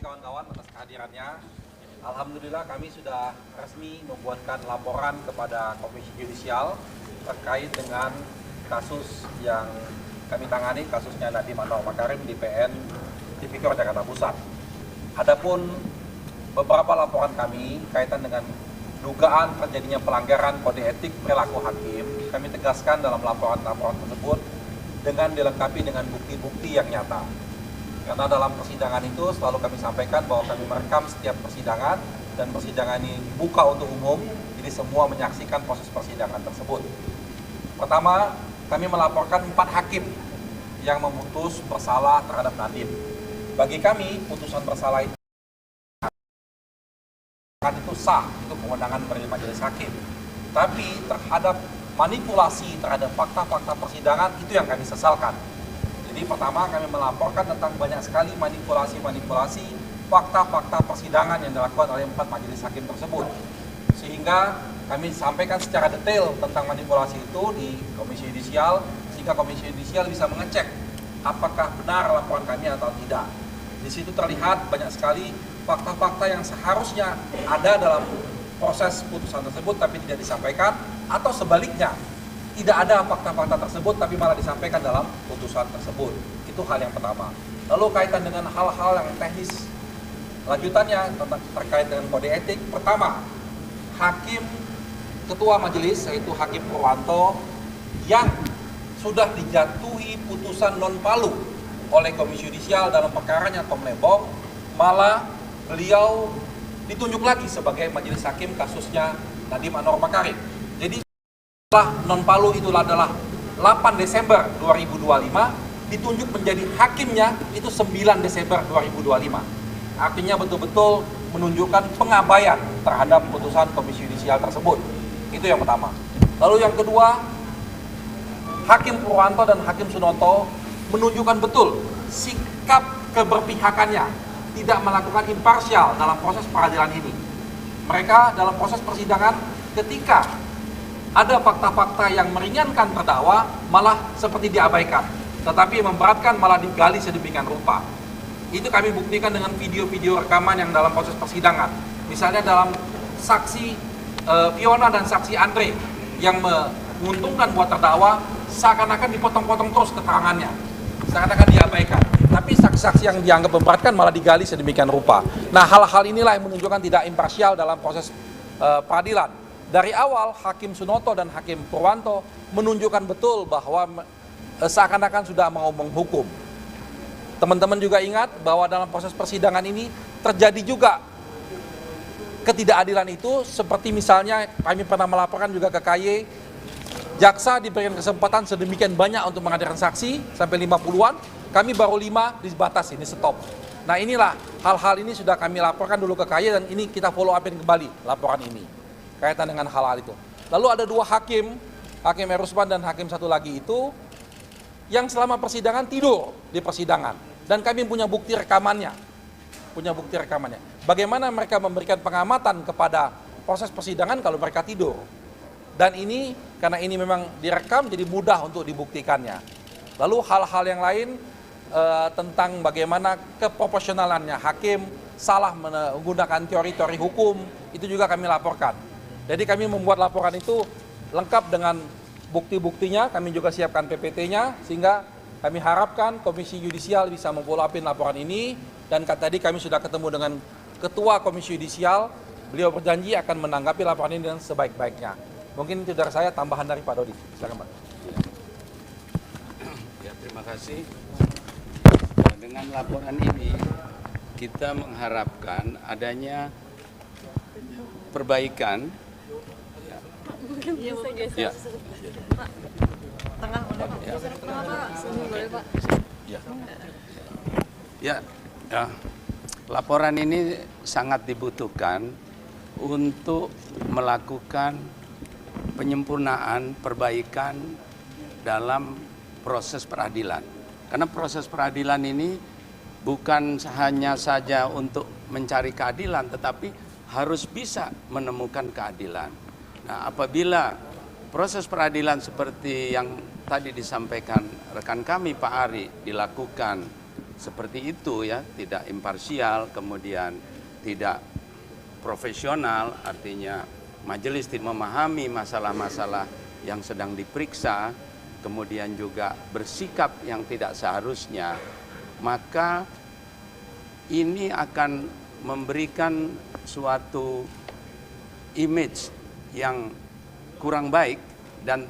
kawan-kawan atas kehadirannya. Alhamdulillah kami sudah resmi membuatkan laporan kepada Komisi Yudisial terkait dengan kasus yang kami tangani, kasusnya Nadiem Anwar Makarim di PN Tipikor Jakarta Pusat. Adapun beberapa laporan kami kaitan dengan dugaan terjadinya pelanggaran kode etik perilaku hakim, kami tegaskan dalam laporan-laporan tersebut dengan dilengkapi dengan bukti-bukti yang nyata. Karena dalam persidangan itu selalu kami sampaikan bahwa kami merekam setiap persidangan dan persidangan ini dibuka untuk umum, jadi semua menyaksikan proses persidangan tersebut. Pertama, kami melaporkan 4 hakim yang memutus bersalah terhadap Nadiem. Bagi kami, putusan bersalah itu sah, itu kewenangan dari majelis hakim. Tapi terhadap manipulasi terhadap fakta-fakta persidangan itu yang kami sesalkan. Jadi pertama kami melaporkan tentang banyak sekali manipulasi fakta-fakta persidangan yang dilakukan oleh 4 majelis hakim tersebut. Sehingga kami sampaikan secara detail tentang manipulasi itu di Komisi Yudisial, sehingga Komisi Yudisial bisa mengecek apakah benar laporan kami atau tidak. Di situ terlihat banyak sekali fakta-fakta yang seharusnya ada dalam proses putusan tersebut tapi tidak disampaikan, atau sebaliknya tidak ada fakta-fakta tersebut tapi malah disampaikan dalam putusan tersebut. Itu hal yang pertama. Lalu kaitan dengan hal-hal yang teknis lanjutannya terkait dengan kode etik. Pertama, hakim ketua majelis yaitu Hakim Purwanto yang sudah dijatuhi putusan non palu oleh Komisi Yudisial dalam perkaranya Tom Lembong, malah beliau ditunjuk lagi sebagai majelis hakim kasusnya Nadiem Anwar Makarim. Jadi setelah non palu itu adalah 8 Desember 2025, ditunjuk menjadi hakimnya itu 9 Desember 2025. Artinya betul-betul menunjukkan pengabaian terhadap putusan Komisi Yudisial tersebut. Itu yang pertama. Lalu yang kedua, Hakim Purwanto dan Hakim Sunoto menunjukkan betul sikap keberpihakannya, tidak melakukan imparsial dalam proses peradilan ini. Mereka dalam proses persidangan ketika ada fakta-fakta yang meringankan terdakwa malah seperti diabaikan, tetapi memberatkan malah digali sedemikian rupa. Itu kami buktikan dengan video-video rekaman yang dalam proses persidangan. Misalnya dalam saksi Fiona dan saksi Andre yang menguntungkan buat terdakwa, seakan-akan dipotong-potong terus keterangannya, seakan-akan diabaikan. Tapi saksi-saksi yang dianggap memberatkan malah digali sedemikian rupa. Nah, hal-hal inilah yang menunjukkan tidak imparsial dalam proses peradilan. Dari awal, Hakim Sunoto dan Hakim Purwanto menunjukkan betul bahwa seakan-akan sudah mau menghukum. Teman-teman juga ingat bahwa dalam proses persidangan ini terjadi juga ketidakadilan itu, seperti misalnya kami pernah melaporkan juga ke KY, jaksa diberikan kesempatan sedemikian banyak untuk menghadirkan saksi, sampai 50-an, kami baru 5 dibatasi, ini stop. Nah inilah, hal-hal ini sudah kami laporkan dulu ke KY dan ini kita follow upin kembali laporan ini, kaitan dengan hal-hal itu. Lalu ada 2 hakim, Hakim Erusman dan hakim satu lagi itu, yang selama persidangan tidur di persidangan. Dan kami punya bukti rekamannya. Bagaimana mereka memberikan pengamatan kepada proses persidangan kalau mereka tidur. Dan ini, karena ini memang direkam, jadi mudah untuk dibuktikannya. Lalu hal-hal yang lain tentang bagaimana keproporsionalannya hakim salah menggunakan teori-teori hukum, itu juga kami laporkan. Jadi kami membuat laporan itu lengkap dengan bukti-buktinya, kami juga siapkan PPT-nya, sehingga kami harapkan Komisi Yudisial bisa memfollow upin laporan ini. Dan tadi kami sudah ketemu dengan Ketua Komisi Yudisial, beliau berjanji akan menanggapi laporan ini dengan sebaik-baiknya. Mungkin itu dari saya, tambahan dari Pak Dodi. Silakan Pak. Ya, terima kasih. Dengan laporan ini, kita mengharapkan adanya perbaikan. Ya. Tengah Pak. Ya, laporan ini sangat dibutuhkan untuk melakukan penyempurnaan, perbaikan dalam proses peradilan. Karena proses peradilan ini bukan hanya saja untuk mencari keadilan, tetapi harus bisa menemukan keadilan. Nah, apabila proses peradilan seperti yang tadi disampaikan rekan kami Pak Ari dilakukan seperti itu ya, tidak imparsial, kemudian tidak profesional, artinya majelis tidak memahami masalah-masalah yang sedang diperiksa, kemudian juga bersikap yang tidak seharusnya, maka ini akan memberikan suatu image yang kurang baik dan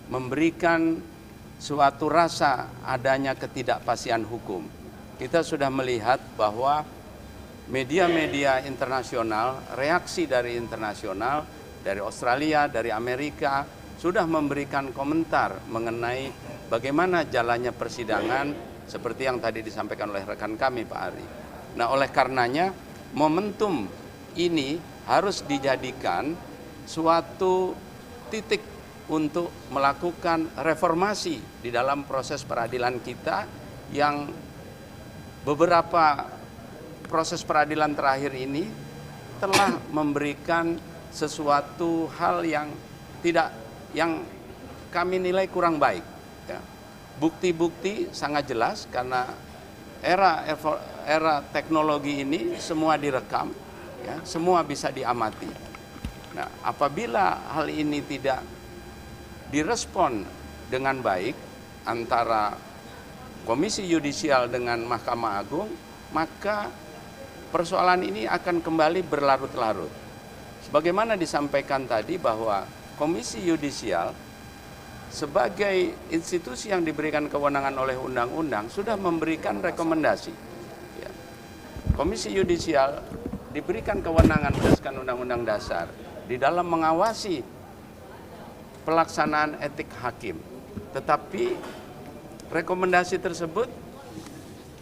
memberikan suatu rasa adanya ketidakpastian hukum. Kita sudah melihat bahwa media-media internasional, reaksi dari internasional, dari Australia, dari Amerika, sudah memberikan komentar mengenai bagaimana jalannya persidangan seperti yang tadi disampaikan oleh rekan kami, Pak Ari. Nah, oleh karenanya momentum ini harus dijadikan suatu titik untuk melakukan reformasi di dalam proses peradilan kita yang beberapa proses peradilan terakhir ini telah memberikan sesuatu hal yang kami nilai kurang baik. Ya. Bukti-bukti sangat jelas karena era teknologi ini semua direkam, ya, semua bisa diamati. Nah, apabila hal ini tidak direspon dengan baik antara Komisi Yudisial dengan Mahkamah Agung, maka persoalan ini akan kembali berlarut-larut. Sebagaimana disampaikan tadi bahwa Komisi Yudisial sebagai institusi yang diberikan kewenangan oleh undang-undang sudah memberikan rekomendasi. Ya. Komisi Yudisial diberikan kewenangan berdasarkan Undang-Undang Dasar di dalam mengawasi pelaksanaan etik hakim. Tetapi rekomendasi tersebut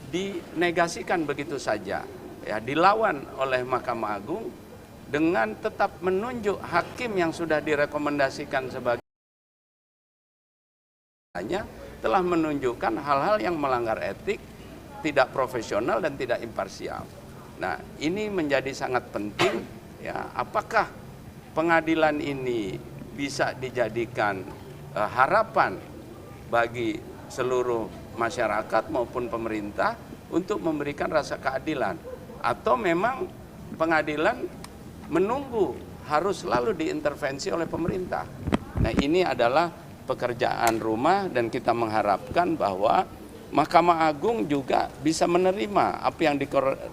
dinegasikan begitu saja, ya, dilawan oleh Mahkamah Agung dengan tetap menunjuk hakim yang sudah direkomendasikan sebagai telah menunjukkan hal-hal yang melanggar etik, tidak profesional dan tidak imparsial. Nah, ini menjadi sangat penting, ya, apakah pengadilan ini bisa dijadikan harapan bagi seluruh masyarakat maupun pemerintah untuk memberikan rasa keadilan, atau memang pengadilan menunggu harus selalu diintervensi oleh pemerintah. Nah, ini adalah pekerjaan rumah dan kita mengharapkan bahwa Mahkamah Agung juga bisa menerima apa yang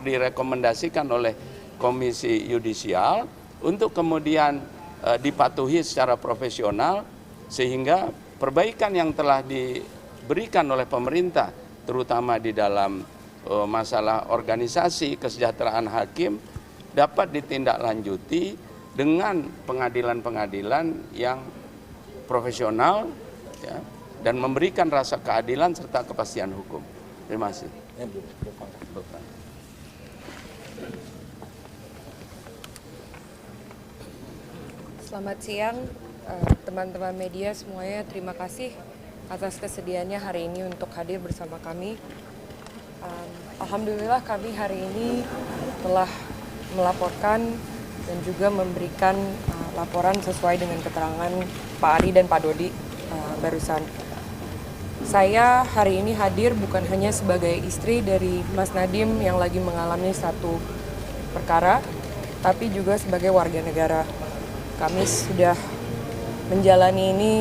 direkomendasikan oleh Komisi Yudisial untuk kemudian dipatuhi secara profesional, sehingga perbaikan yang telah diberikan oleh pemerintah terutama di dalam masalah organisasi kesejahteraan hakim dapat ditindaklanjuti dengan pengadilan-pengadilan yang profesional, ya, dan memberikan rasa keadilan serta kepastian hukum. Terima kasih. Selamat siang teman-teman media semuanya. Terima kasih atas kesediaannya hari ini untuk hadir bersama kami. Alhamdulillah kami hari ini telah melaporkan dan juga memberikan laporan sesuai dengan keterangan Pak Ari dan Pak Dodi barusan. Saya hari ini hadir bukan hanya sebagai istri dari Mas Nadiem yang lagi mengalami satu perkara, tapi juga sebagai warga negara. Kami sudah menjalani ini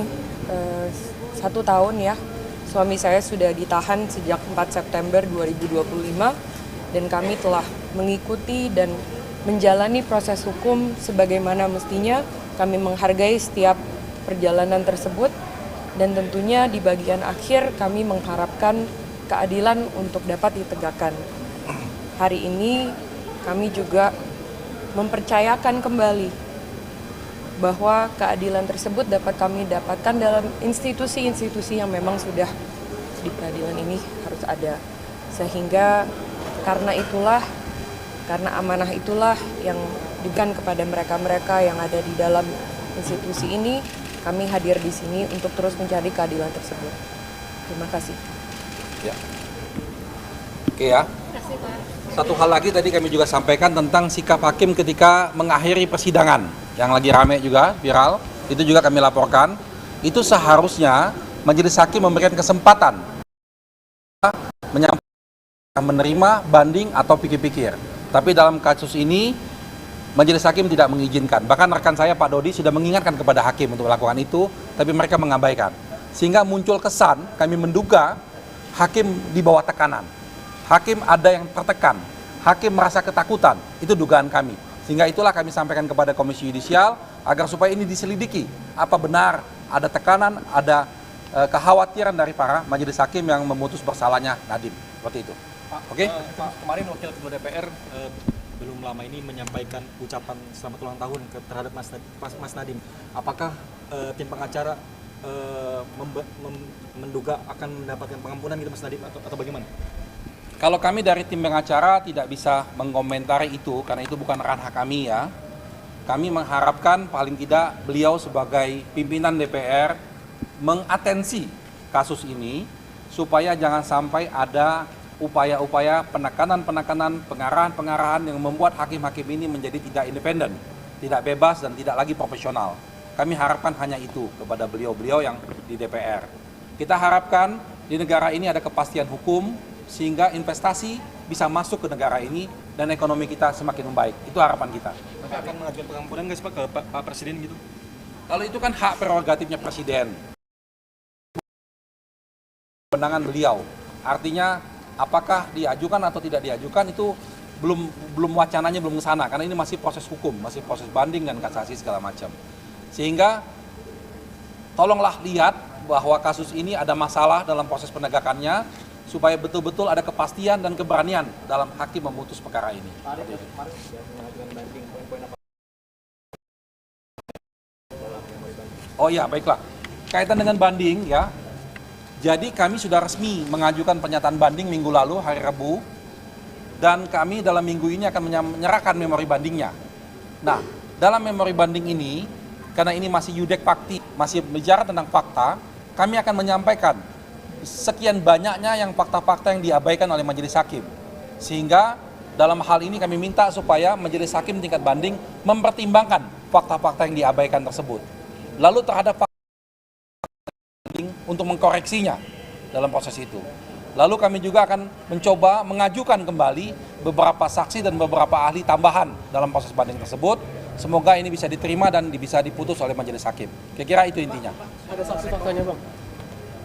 1 tahun ya. Suami saya sudah ditahan sejak 4 September 2025 dan kami telah mengikuti dan menjalani proses hukum sebagaimana mestinya. Kami menghargai setiap perjalanan tersebut dan tentunya di bagian akhir kami mengharapkan keadilan untuk dapat ditegakkan. Hari ini kami juga mempercayakan kembali bahwa keadilan tersebut dapat kami dapatkan dalam institusi-institusi yang memang sudah di peradilan ini harus ada. Sehingga karena amanah itulah yang diberikan kepada mereka-mereka yang ada di dalam institusi ini, kami hadir di sini untuk terus mencari keadilan tersebut. Terima kasih. Ya. Oke ya. Satu hal lagi tadi kami juga sampaikan tentang sikap hakim ketika mengakhiri persidangan yang lagi rame juga viral, itu juga kami laporkan. Itu seharusnya majelis hakim memberikan kesempatan menyampaikan menerima banding atau pikir-pikir. Tapi dalam kasus ini Majelis Hakim tidak mengizinkan. Bahkan rekan saya Pak Dodi sudah mengingatkan kepada hakim untuk melakukan itu, tapi mereka mengabaikan. Sehingga muncul kesan kami menduga hakim di bawah tekanan. Hakim ada yang tertekan, hakim merasa ketakutan. Itu dugaan kami. Sehingga itulah kami sampaikan kepada Komisi Yudisial agar supaya ini diselidiki. Apa benar ada tekanan, ada kekhawatiran dari para majelis hakim yang memutus bersalahnya Nadiem. Seperti itu. Oke? Pak, kemarin Wakil Ketua DPR belum lama ini menyampaikan ucapan selamat ulang tahun terhadap Mas Nadiem. Apakah tim pengacara menduga akan mendapatkan pengampunan gitu Mas Nadiem atau bagaimana? Kalau kami dari tim pengacara tidak bisa mengomentari itu karena itu bukan ranah kami ya. Kami mengharapkan paling tidak beliau sebagai pimpinan DPR mengatensi kasus ini supaya jangan sampai ada upaya-upaya penekanan-penekanan, pengarahan-pengarahan yang membuat hakim-hakim ini menjadi tidak independen, tidak bebas dan tidak lagi profesional. Kami harapkan hanya itu kepada beliau-beliau yang di DPR. Kita harapkan di negara ini ada kepastian hukum sehingga investasi bisa masuk ke negara ini dan ekonomi kita semakin membaik. Itu harapan kita. Tapi akan mengajukan pengampunan nggak sih Pak ke Pak Presiden gitu? Kalau itu kan hak prerogatifnya Presiden. Kewenangan beliau. Artinya apakah diajukan atau tidak diajukan itu belum wacananya belum ke sana karena ini masih proses hukum, masih proses banding dan kasasi segala macam. Sehingga tolonglah lihat bahwa kasus ini ada masalah dalam proses penegakannya supaya betul-betul ada kepastian dan keberanian dalam hakim memutus perkara ini. Oh iya, baiklah. Kaitan dengan banding ya. Jadi kami sudah resmi mengajukan pernyataan banding minggu lalu hari Rabu dan kami dalam minggu ini akan menyerahkan memori bandingnya. Nah, dalam memori banding ini karena ini masih yudek fakti, masih bicara tentang fakta, kami akan menyampaikan sekian banyaknya yang fakta-fakta yang diabaikan oleh majelis hakim. Sehingga dalam hal ini kami minta supaya majelis hakim tingkat banding mempertimbangkan fakta-fakta yang diabaikan tersebut. Lalu terhadap untuk mengkoreksinya dalam proses itu. Lalu kami juga akan mencoba mengajukan kembali beberapa saksi dan beberapa ahli tambahan dalam proses banding tersebut. Semoga ini bisa diterima dan bisa diputus oleh majelis hakim. Kira-kira itu intinya. Ada saksi faktanya Bang?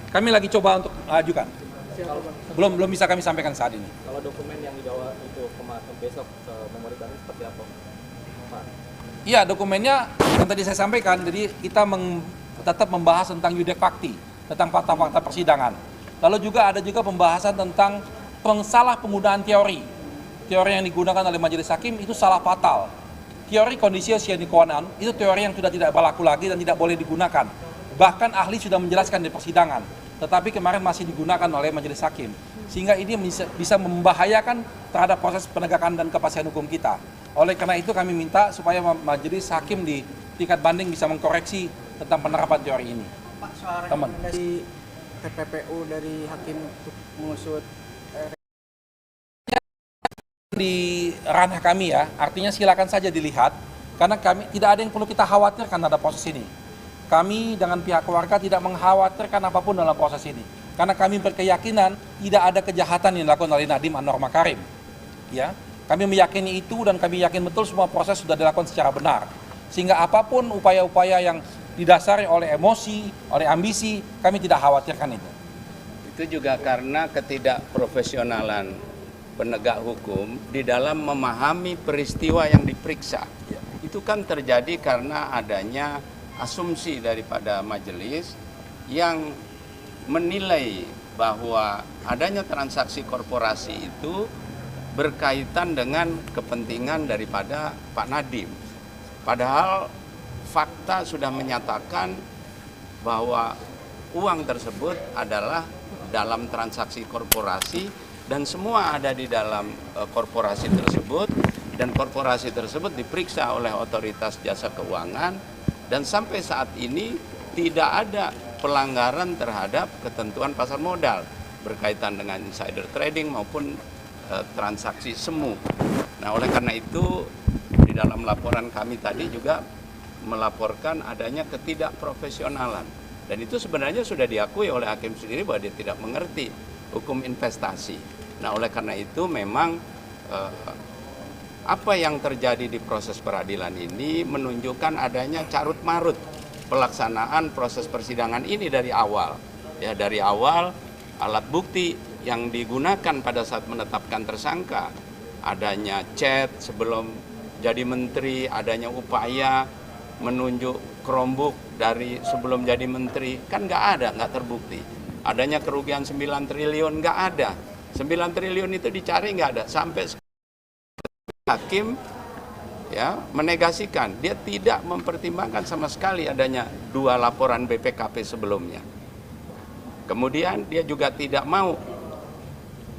Kami lagi coba untuk ajukan. Belum bisa kami sampaikan saat ini. Kalau dokumen yang dibawa itu besok ke memori banding seperti apa? Pak? Iya, dokumennya yang tadi saya sampaikan. Jadi kita tetap membahas tentang yudek fakti, tentang fakta-fakta persidangan. Lalu juga ada pembahasan tentang salah penggunaan teori. Teori yang digunakan oleh majelis hakim itu salah fatal. Teori kondisio sine qua non itu teori yang sudah tidak berlaku lagi dan tidak boleh digunakan. Bahkan ahli sudah menjelaskan di persidangan, tetapi kemarin masih digunakan oleh majelis hakim. Sehingga ini bisa membahayakan terhadap proses penegakan dan kepastian hukum kita. Oleh karena itu kami minta supaya majelis hakim di tingkat banding bisa mengkoreksi tentang penerapan teori ini. Pak, soal rekomendasi TPPU dari hakim untuk mengusut di ranah kami ya, artinya silakan saja dilihat karena kami tidak ada yang perlu kita khawatirkan pada proses ini. Kami dengan pihak keluarga tidak mengkhawatirkan apapun dalam proses ini karena kami berkeyakinan tidak ada kejahatan yang dilakukan oleh Nadiem Anwar Makarim. Ya, kami meyakini itu dan kami yakin betul semua proses sudah dilakukan secara benar. Sehingga apapun upaya-upaya yang didasari oleh emosi, oleh ambisi, kami tidak khawatirkan itu. Itu juga karena ketidakprofesionalan penegak hukum di dalam memahami peristiwa yang diperiksa. Itu kan terjadi karena adanya asumsi daripada majelis yang menilai bahwa adanya transaksi korporasi itu berkaitan dengan kepentingan daripada Pak Nadiem. Padahal fakta sudah menyatakan bahwa uang tersebut adalah dalam transaksi korporasi dan semua ada di dalam korporasi tersebut dan korporasi tersebut diperiksa oleh otoritas jasa keuangan dan sampai saat ini tidak ada pelanggaran terhadap ketentuan pasar modal berkaitan dengan insider trading maupun transaksi semu. Nah, oleh karena itu di dalam laporan kami tadi juga melaporkan adanya ketidakprofesionalan dan itu sebenarnya sudah diakui oleh hakim sendiri bahwa dia tidak mengerti hukum investasi. Nah, oleh karena itu memang apa yang terjadi di proses peradilan ini menunjukkan adanya carut-marut pelaksanaan proses persidangan ini dari awal. Ya, dari awal alat bukti yang digunakan pada saat menetapkan tersangka, adanya chat sebelum jadi menteri, adanya upaya menunjuk Chromebook dari sebelum jadi menteri, kan nggak terbukti. Adanya kerugian 9 triliun, nggak ada. 9 triliun itu dicari nggak ada. Sampai hakim ya menegasikan, dia tidak mempertimbangkan sama sekali adanya 2 laporan BPKP sebelumnya. Kemudian dia juga tidak mau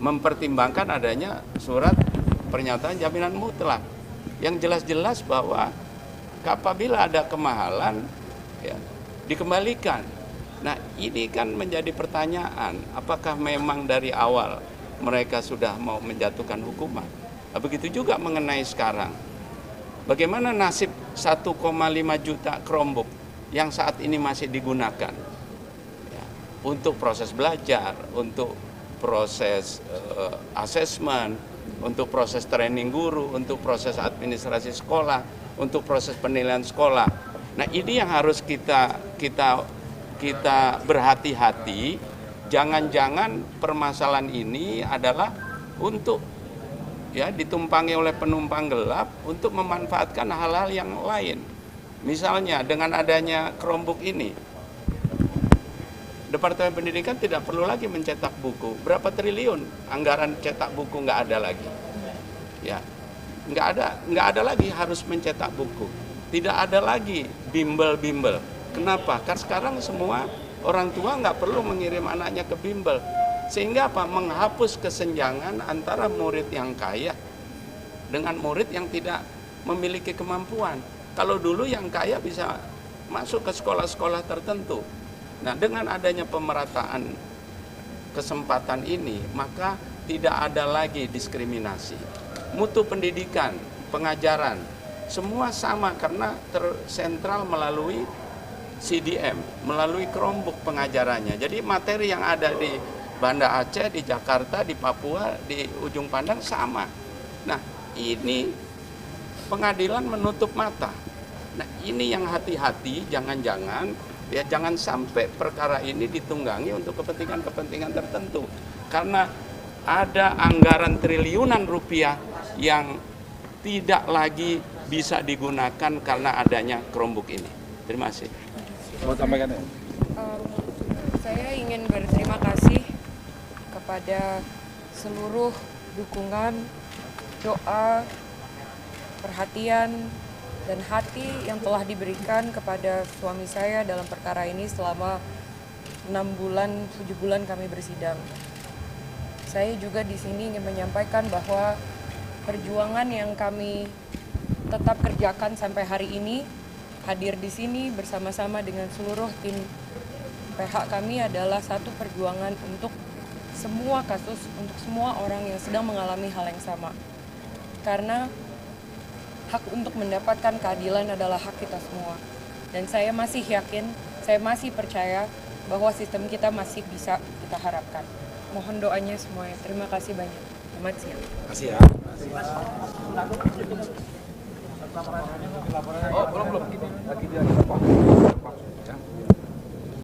mempertimbangkan adanya surat pernyataan jaminan mutlak yang jelas-jelas bahwa apabila ada kemahalan ya, dikembalikan. Nah, ini kan menjadi pertanyaan, apakah memang dari awal mereka sudah mau menjatuhkan hukuman? Nah, begitu juga mengenai sekarang. Bagaimana nasib 1,5 juta Chromebook yang saat ini masih digunakan ya, untuk proses belajar, untuk proses asesmen, untuk proses training guru, untuk proses administrasi sekolah, untuk proses penilaian sekolah. Nah, ini yang harus kita berhati-hati. Jangan-jangan permasalahan ini adalah untuk ya ditumpangi oleh penumpang gelap untuk memanfaatkan hal-hal yang lain. Misalnya dengan adanya Chromebook ini, Departemen Pendidikan tidak perlu lagi mencetak buku. Berapa triliun anggaran cetak buku nggak ada lagi. Ya, nggak ada lagi harus mencetak buku. Tidak ada lagi bimbel-bimbel. Kenapa? Karena sekarang semua orang tua nggak perlu mengirim anaknya ke bimbel. Sehingga apa? Menghapus kesenjangan antara murid yang kaya dengan murid yang tidak memiliki kemampuan. Kalau dulu yang kaya bisa masuk ke sekolah-sekolah tertentu. Nah, dengan adanya pemerataan kesempatan ini, maka tidak ada lagi diskriminasi. Mutu pendidikan, pengajaran, semua sama karena tersentral melalui CDM, melalui Chromebook pengajarannya. Jadi materi yang ada di Banda Aceh, di Jakarta, di Papua, di Ujung Pandang sama. Nah, ini pengadilan menutup mata. Nah, ini yang hati-hati, jangan-jangan ya jangan sampai perkara ini ditunggangi untuk kepentingan-kepentingan tertentu. Karena ada anggaran triliunan rupiah yang tidak lagi bisa digunakan karena adanya Chromebook ini. Terima kasih. Mau sampaikan ya? Saya ingin berterima kasih kepada seluruh dukungan, doa, perhatian, dan hati yang telah diberikan kepada suami saya dalam perkara ini selama 6 bulan, 7 bulan kami bersidang. Saya juga di sini ingin menyampaikan bahwa perjuangan yang kami tetap kerjakan sampai hari ini, hadir di sini bersama-sama dengan seluruh tim PH kami adalah satu perjuangan untuk semua kasus, untuk semua orang yang sedang mengalami hal yang sama. Karena hak untuk mendapatkan keadilan adalah hak kita semua. Dan saya masih yakin, saya masih percaya bahwa sistem kita masih bisa kita harapkan. Mohon doanya semuanya. Terima kasih banyak. Selamat siang. Terima kasih ya. Oh, belum. Lagi dia